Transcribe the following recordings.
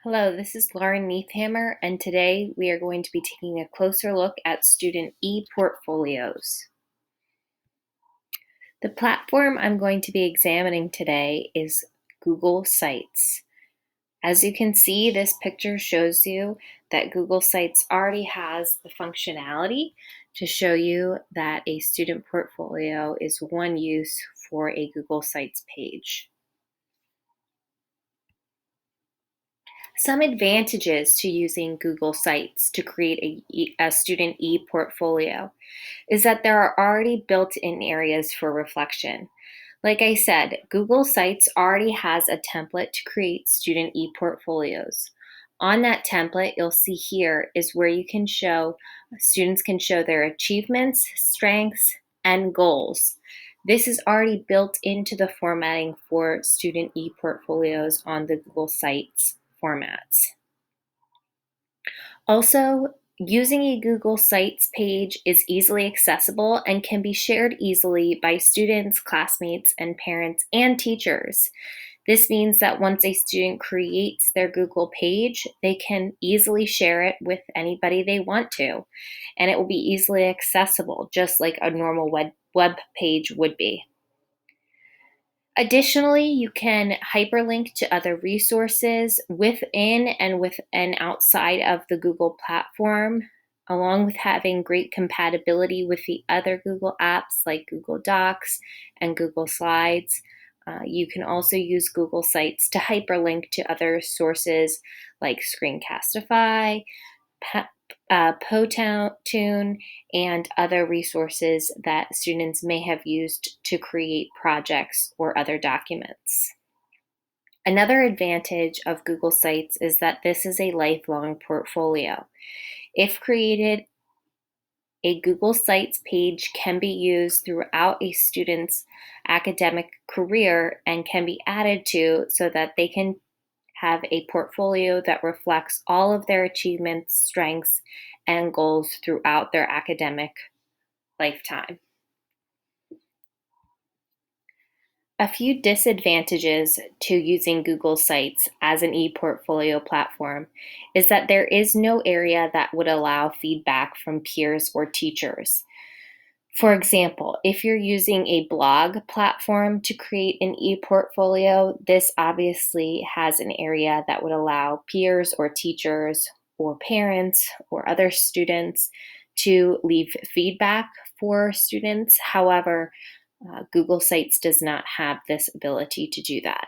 Hello, this is Lauren Neathhammer, and today we are going to be taking a closer look at student ePortfolios. The platform I'm going to be examining today is Google Sites. As you can see, this picture shows you that Google Sites already has the functionality to show you that a student portfolio is one use for a Google Sites page. Some advantages to using Google Sites to create a student e-portfolio is that there are already built-in areas for reflection. Like I said, Google Sites already has a template to create student e-portfolios. On that template, you'll see here is where students can show their achievements, strengths, and goals. This is already built into the formatting for student e-portfolios on the Google Sites formats. Also, using a Google Sites page is easily accessible and can be shared easily by students, classmates, and parents and teachers. This means that once a student creates their Google page, they can easily share it with anybody they want to, and it will be easily accessible, just like a normal web page would be. Additionally, you can hyperlink to other resources within and outside of the Google platform, along with having great compatibility with the other Google apps like Google Docs and Google Slides. You can also use Google Sites to hyperlink to other sources like Screencastify, Potune, and other resources that students may have used to create projects or other documents. Another advantage of Google Sites is that this is a lifelong portfolio. If created, a Google Sites page can be used throughout a student's academic career and can be added to so that they can have a portfolio that reflects all of their achievements, strengths, and goals throughout their academic lifetime. A few disadvantages to using Google Sites as an e-portfolio platform is that there is no area that would allow feedback from peers or teachers. For example, if you're using a blog platform to create an e-portfolio, this obviously has an area that would allow peers or teachers or parents or other students to leave feedback for students. However, Google Sites does not have this ability to do that.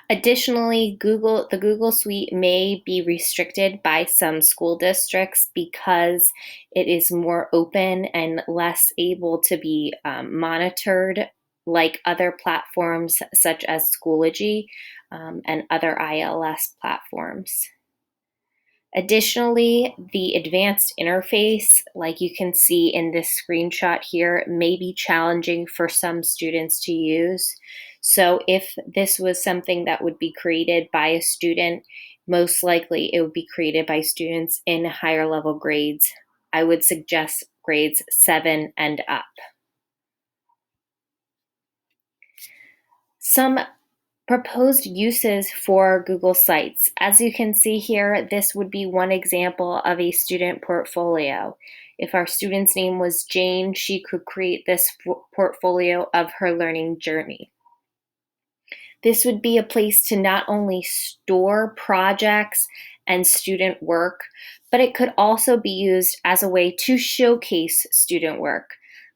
Additionally, the Google Suite may be restricted by some school districts because it is more open and less able to be monitored like other platforms such as Schoology and other ILS platforms. Additionally, the advanced interface, like you can see in this screenshot here, may be challenging for some students to use. So if this was something that would be created by a student, most likely it would be created by students in higher level grades. I would suggest grades 7 and up. Some proposed uses for Google Sites. As you can see here, this would be one example of a student portfolio. If our student's name was Jane, she could create this portfolio of her learning journey. This would be a place to not only store projects and student work, but it could also be used as a way to showcase student work.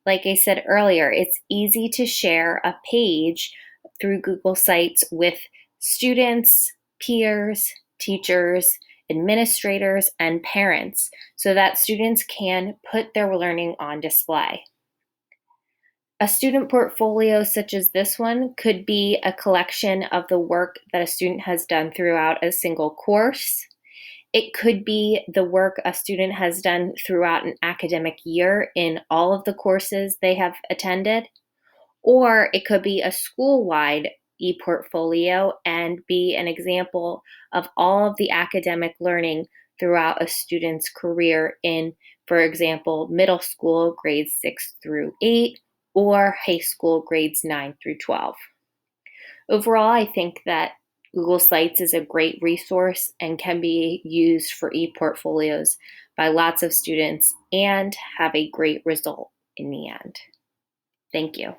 Like I said earlier, it's easy to share a page through Google Sites with students, peers, teachers, administrators, and parents so that students can put their learning on display. A student portfolio such as this one could be a collection of the work that a student has done throughout a single course. It could be the work a student has done throughout an academic year in all of the courses they have attended. Or it could be a school-wide e-portfolio and be an example of all of the academic learning throughout a student's career in, for example, middle school grades 6 through 8 or high school grades 9 through 12. Overall, I think that Google Sites is a great resource and can be used for ePortfolios by lots of students and have a great result in the end. Thank you.